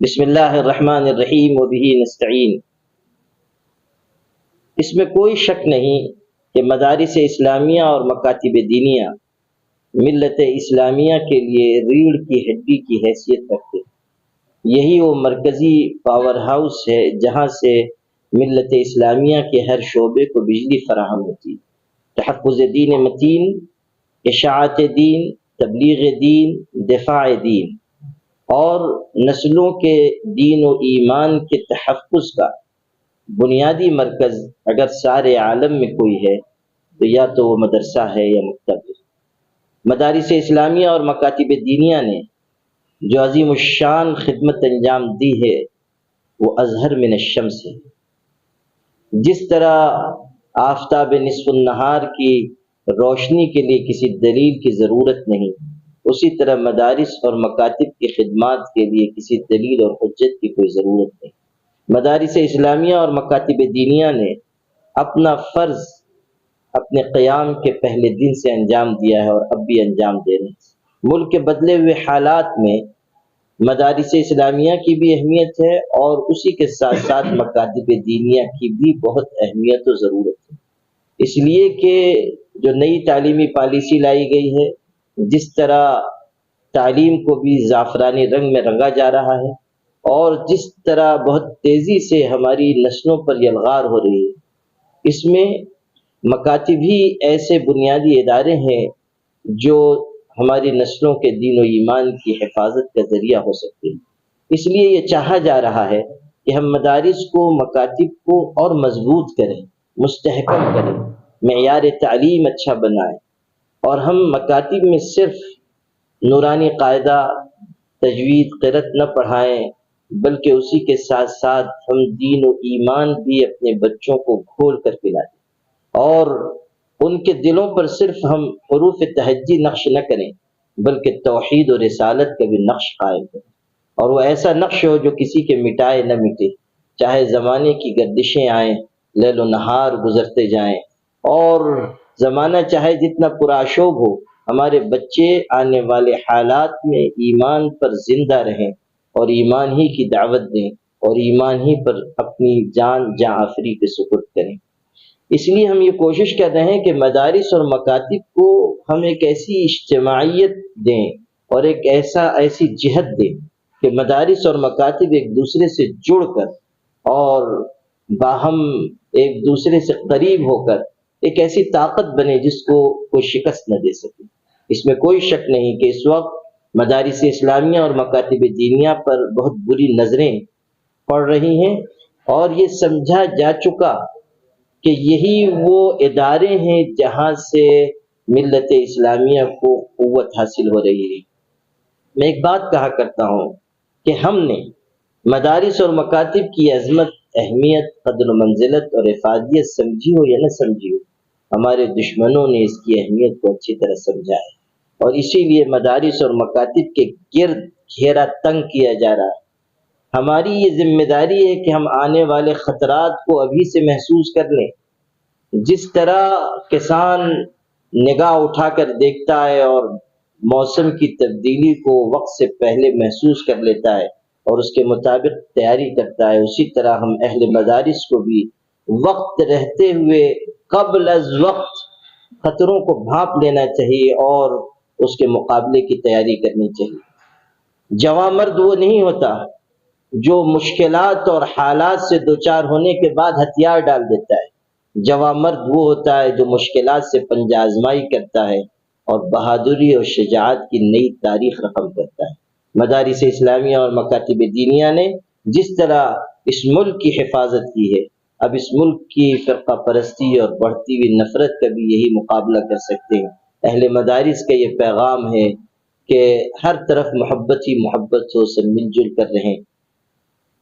بسم اللہ الرحمن الرحیم وبہ نستعین۔ اس میں کوئی شک نہیں کہ مدارس اسلامیہ اور مکاتب دینیہ ملت اسلامیہ کے لیے ریڑھ کی ہڈی کی حیثیت رکھتے۔ یہی وہ مرکزی پاور ہاؤس ہے جہاں سے ملت اسلامیہ کے ہر شعبے کو بجلی فراہم ہوتی۔ تحفظ دین متین، اشاعت دین، تبلیغ دین، دفاع دین اور نسلوں کے دین و ایمان کے تحفظ کا بنیادی مرکز اگر سارے عالم میں کوئی ہے تو یا تو وہ مدرسہ ہے یا مکتب ہے۔ مدارس اسلامیہ اور مکاتب دینیہ نے جو عظیم الشان خدمت انجام دی ہے وہ ازہر من الشمس ہے۔ جس طرح آفتاب نصف النہار کی روشنی کے لیے کسی دلیل کی ضرورت نہیں، اسی طرح مدارس اور مکاتب کی خدمات کے لیے کسی دلیل اور حجت کی کوئی ضرورت نہیں۔ مدارس اسلامیہ اور مکاتب دینیہ نے اپنا فرض اپنے قیام کے پہلے دن سے انجام دیا ہے اور اب بھی انجام دے رہے ہیں۔ ملک کے بدلے ہوئے حالات میں مدارس اسلامیہ کی بھی اہمیت ہے اور اسی کے ساتھ ساتھ مکاتب دینیہ کی بھی بہت اہمیت و ضرورت ہے، اس لیے کہ جو نئی تعلیمی پالیسی لائی گئی ہے، جس طرح تعلیم کو بھی زعفرانی رنگ میں رنگا جا رہا ہے اور جس طرح بہت تیزی سے ہماری نسلوں پر یلغار ہو رہی ہے، اس میں مکاتب ہی ایسے بنیادی ادارے ہیں جو ہماری نسلوں کے دین و ایمان کی حفاظت کا ذریعہ ہو سکتے ہیں۔ اس لیے یہ چاہا جا رہا ہے کہ ہم مدارس کو، مکاتب کو اور مضبوط کریں، مستحکم کریں، معیار تعلیم اچھا بنائیں اور ہم مکاتب میں صرف نورانی قاعدہ، تجوید، قرأت نہ پڑھائیں بلکہ اسی کے ساتھ ساتھ ہم دین و ایمان بھی اپنے بچوں کو کھول کر پلائیں اور ان کے دلوں پر صرف ہم حروف تہجی نقش نہ کریں بلکہ توحید و رسالت کا بھی نقش قائم کریں، اور وہ ایسا نقش ہو جو کسی کے مٹائے نہ مٹے، چاہے زمانے کی گردشیں آئیں، لیل و نہار گزرتے جائیں اور زمانہ چاہے جتنا پرآشوب ہو، ہمارے بچے آنے والے حالات میں ایمان پر زندہ رہیں اور ایمان ہی کی دعوت دیں اور ایمان ہی پر اپنی جان آفری کے سپرد کریں۔ اس لیے ہم یہ کوشش کر رہے ہیں کہ مدارس اور مکاتب کو ہم ایک ایسی اجتماعیت دیں اور ایسی جہت دیں کہ مدارس اور مکاتب ایک دوسرے سے جڑ کر اور باہم ایک دوسرے سے قریب ہو کر ایک ایسی طاقت بنے جس کو کوئی شکست نہ دے سکے۔ اس میں کوئی شک نہیں کہ اس وقت مدارس اسلامیہ اور مکاتب دینیہ پر بہت بری نظریں پڑ رہی ہیں اور یہ سمجھا جا چکا کہ یہی وہ ادارے ہیں جہاں سے ملت اسلامیہ کو قوت حاصل ہو رہی ہے۔ میں ایک بات کہا کرتا ہوں کہ ہم نے مدارس اور مکاتب کی عظمت، اہمیت، قدر و منزلت اور افادیت سمجھی ہو یا نہ سمجھی ہو، ہمارے دشمنوں نے اس کی اہمیت کو اچھی طرح سمجھا ہے اور اسی لیے مدارس اور مکاتب کے گرد گھیرا تنگ کیا جا رہا ہے۔ ہماری یہ ذمہ داری ہے کہ ہم آنے والے خطرات کو ابھی سے محسوس کر لیں۔ جس طرح کسان نگاہ اٹھا کر دیکھتا ہے اور موسم کی تبدیلی کو وقت سے پہلے محسوس کر لیتا ہے اور اس کے مطابق تیاری کرتا ہے، اسی طرح ہم اہل مدارس کو بھی وقت رہتے ہوئے قبل از وقت خطروں کو بھانپ لینا چاہیے اور اس کے مقابلے کی تیاری کرنی چاہیے۔ جواں مرد وہ نہیں ہوتا جو مشکلات اور حالات سے دوچار ہونے کے بعد ہتھیار ڈال دیتا ہے، جواں مرد وہ ہوتا ہے جو مشکلات سے پنجہ آزمائی کرتا ہے اور بہادری اور شجاعت کی نئی تاریخ رقم کرتا ہے۔ مدارس اسلامیہ اور مکاتب دینیہ نے جس طرح اس ملک کی حفاظت کی ہے، اب اس ملک کی فرقہ پرستی اور بڑھتی ہوئی نفرت کا بھی یہی مقابلہ کر سکتے ہیں۔ اہل مدارس کا یہ پیغام ہے کہ ہر طرف محبت ہی محبت ہو، سب مل جل کر رہیں۔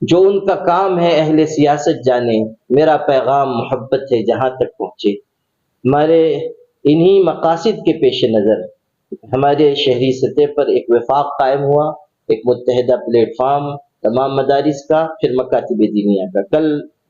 جو ان کا کام ہے اہل سیاست جانے، میرا پیغام محبت ہے جہاں تک پہنچے۔ ہمارے انہی مقاصد کے پیش نظر ہمارے شہری سطح پر ایک وفاق قائم ہوا، ایک متحدہ پلیٹ فارم تمام مدارس کا، پھر مکاتب دینیہ کا۔ کل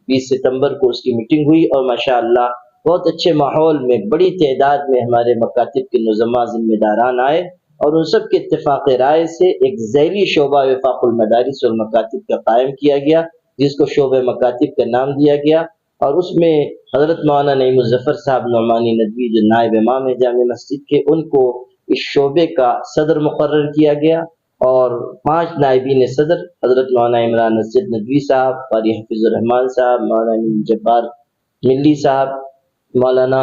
20 ستمبر کو اس کی میٹنگ ہوئی اور ماشاءاللہ بہت اچھے ماحول میں بڑی تعداد میں ہمارے مکاتب کے نظماء ذمہ داران آئے اور ان سب کے اتفاق رائے سے ایک ذیلی شعبہ وفاق المدارس اور مکاتب کا قائم کیا گیا، جس کو شعبہ مکاتب کا نام دیا گیا، اور اس میں حضرت مولانا نعیم الظفر صاحب نعمانی ندوی جو نائب امام ہے جامع مسجد کے، ان کو اس شعبے کا صدر مقرر کیا گیا، اور 5 نائبین صدر حضرت مولانا عمران اسد ندوی صاحب، قاری حفیظ الرحمان صاحب، مولانا جبار ملی صاحب، مولانا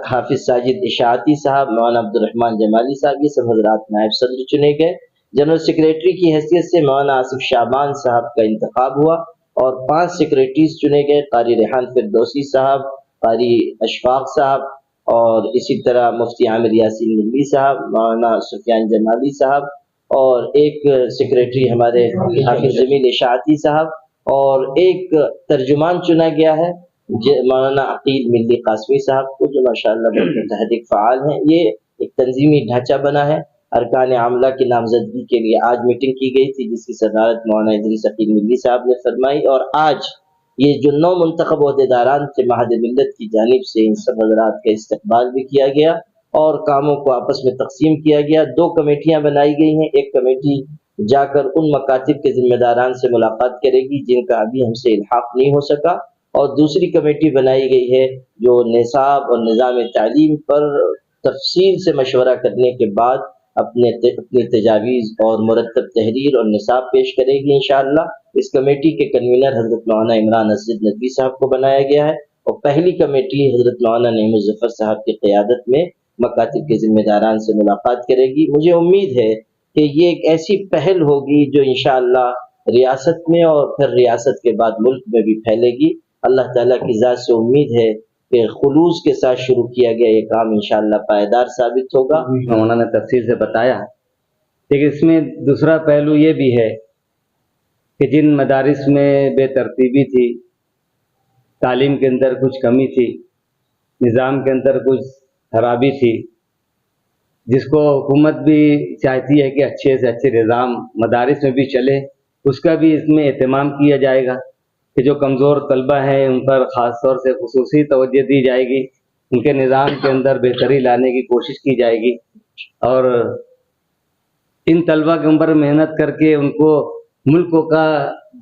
حافظ ساجد اشاعتی صاحب، مولانا عبد الرحمان جمالی صاحب، یہ سب حضرات نائب صدر چنے گئے۔ جنرل سیکریٹری کی حیثیت سے مولانا آصف شعبان صاحب کا انتخاب ہوا، اور 5 سیکریٹریز چنے گئے، قاری ریحان فردوسی صاحب، قاری اشفاق صاحب، اور اسی طرح مفتی عامر یاسین ندوی صاحب، مولانا سفیان جمالی صاحب، اور ایک سیکریٹری ہمارے حافظ جمیل اشاعتی صاحب، اور ایک ترجمان چنا گیا ہے مولانا عقیل ملی قاسمی صاحب کو، جو ماشاءاللہ بہت متحرک فعال ہیں۔ یہ ایک تنظیمی ڈھانچہ بنا ہے۔ ارکان عاملہ کی نامزدگی کے لیے آج میٹنگ کی گئی تھی، جس کی صدارت مولانا ادریس عقیل ملی صاحب نے فرمائی، اور آج یہ جو 9 منتخب عہدیداران تھے مہد ملت کی جانب سے، ان سب حضرات کا استقبال بھی کیا گیا اور کاموں کو آپس میں تقسیم کیا گیا۔ 2 کمیٹیاں بنائی گئی ہیں، ایک کمیٹی جا کر ان مکاتب کے ذمہ داران سے ملاقات کرے گی جن کا ابھی ہم سے الحاق نہیں ہو سکا، اور دوسری کمیٹی بنائی گئی ہے جو نصاب اور نظام تعلیم پر تفصیل سے مشورہ کرنے کے بعد اپنی تجاویز اور مرتب تحریر اور نصاب پیش کرے گی انشاءاللہ۔ اس کمیٹی کے کنوینر حضرت مولانا عمران اسد ندوی صاحب کو بنایا گیا ہے، اور پہلی کمیٹی حضرت مولانا نعیم الظفر صاحب کی قیادت میں مکاتب کے ذمہ داران سے ملاقات کرے گی۔ مجھے امید ہے کہ یہ ایک ایسی پہل ہوگی جو انشاءاللہ ریاست میں اور پھر ریاست کے بعد ملک میں بھی پھیلے گی۔ اللہ تعالیٰ کی ذات سے امید ہے کہ خلوص کے ساتھ شروع کیا گیا یہ کام انشاءاللہ پائیدار ثابت ہوگا۔ انہوں نے تفصیل سے بتایا، لیکن اس میں دوسرا پہلو یہ بھی ہے کہ جن مدارس میں بے ترتیبی تھی، تعلیم کے اندر کچھ کمی تھی، نظام کے اندر کچھ خرابی تھی، جس کو حکومت بھی چاہتی ہے کہ اچھے سے اچھے نظام مدارس میں بھی چلے، اس کا بھی اس میں اہتمام کیا جائے گا کہ جو کمزور طلبہ ہیں ان پر خاص طور سے خصوصی توجہ دی جائے گی، ان کے نظام کے اندر بہتری لانے کی کوشش کی جائے گی، اور ان طلبہ کے اوپر محنت کر کے ان کو ملک کا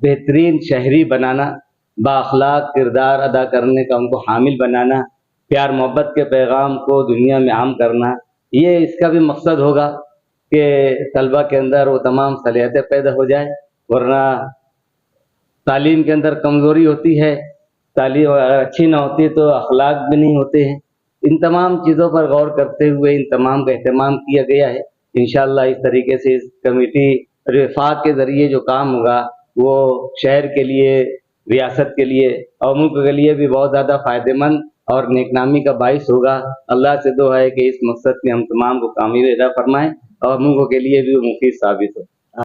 بہترین شہری بنانا، بااخلاق کردار ادا کرنے کا ان کو حامل بنانا، پیار محبت کے پیغام کو دنیا میں عام کرنا، یہ اس کا بھی مقصد ہوگا کہ طلبہ کے اندر وہ تمام صلاحیتیں پیدا ہو جائیں۔ ورنہ تعلیم کے اندر کمزوری ہوتی ہے، تعلیم اچھی نہ ہوتی تو اخلاق بھی نہیں ہوتے ہیں۔ ان تمام چیزوں پر غور کرتے ہوئے ان تمام کا اہتمام کیا گیا ہے۔ انشاءاللہ اس طریقے سے اس کمیٹی وفاق کے ذریعے جو کام ہوگا وہ شہر کے لیے، ریاست کے لیے اور ملک کے لیے بھی بہت زیادہ فائدہ مند اور نیک نامی کا باعث ہوگا۔ اللہ سے دعا ہے کہ اس مقصد میں ہم تمام کو کامیاب فرمائیں اور ملک کے لیے بھی وہ مفید ثابت ہو۔